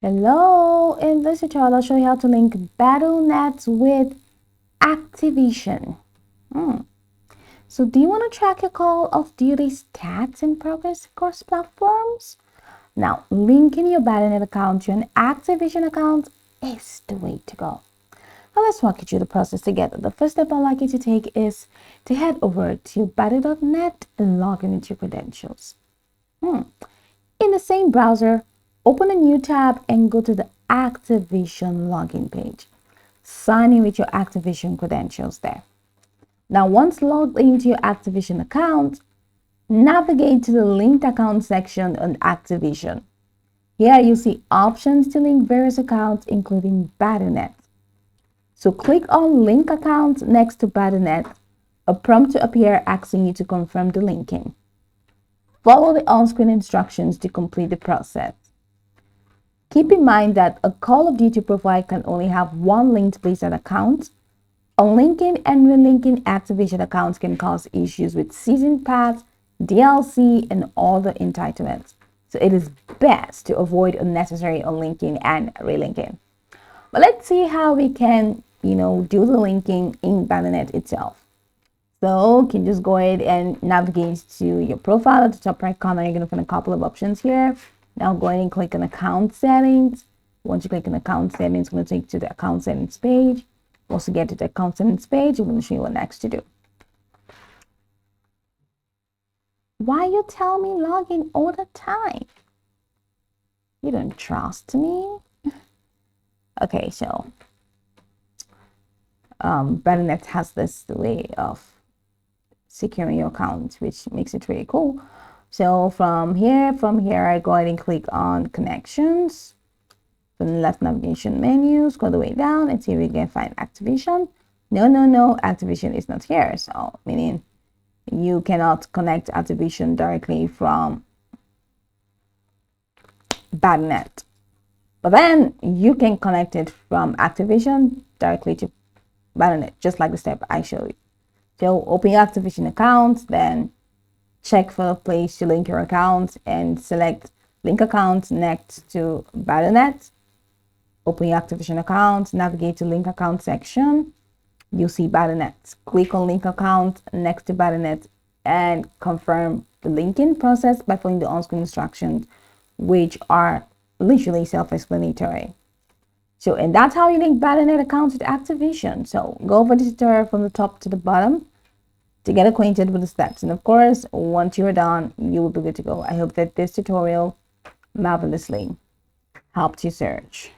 Hello, in this tutorial I'll show you how to link Battle.net with Activision. So do you want to track your Call of Duty stats and progress across platforms? Now, linking your Battle.net account to an Activision account is the way to go. Now let's walk you through the process together. The first step I'd like you to take is to head over to Battle.net and log in with your credentials. In the same browser, open a new tab and go to the Activision login page. Sign in with your Activision credentials there. Now, once logged into your Activision account, navigate to the linked account section on Activision. Here you'll see options to link various accounts, including Battle.net. So click on Link Account next to Battle.net. A prompt to appear asking you to confirm the linking. Follow the on-screen instructions to complete the process. Keep in mind that a Call of Duty profile can only have one linked place at account. Unlinking and relinking Activision accounts can cause issues with Season Pass, DLC, and other entitlements. So it is best to avoid unnecessary unlinking and relinking. But let's see how we can, do the linking in Battle.net itself. So you can just go ahead and navigate to your profile at the top right corner. You're going to find a couple of options here. Now go ahead and click on account settings. Once you click on account settings, it's going to take you to the account settings page. Once you get to the account settings page, I'm going to show you what next to do. Why you tell me log in all the time? You don't trust me? Okay, so Battle.net has this way of securing your account, which makes it really cool. So from here I go ahead and click on connections. From the left navigation menu, scroll the way down and see if we can find Activision. No, Activision is not here. So meaning you cannot connect Activision directly from Battle.net. But then you can connect it from Activision directly to Battle.net, just like the step I showed you. So open your Activision account, then check for a place to link your account and select link account next to Battle.net. Open your Activision account, navigate to link account section. You'll see Battle.net. Click on link account next to Battle.net and confirm the linking process by following the on-screen instructions, which are literally self-explanatory. So, and that's how you link Battle.net accounts with Activision. So go over the tutorial from the top to the bottom to get acquainted with the steps. And of course, once you're done, you will be good to go. I hope that this tutorial marvelously helped you search.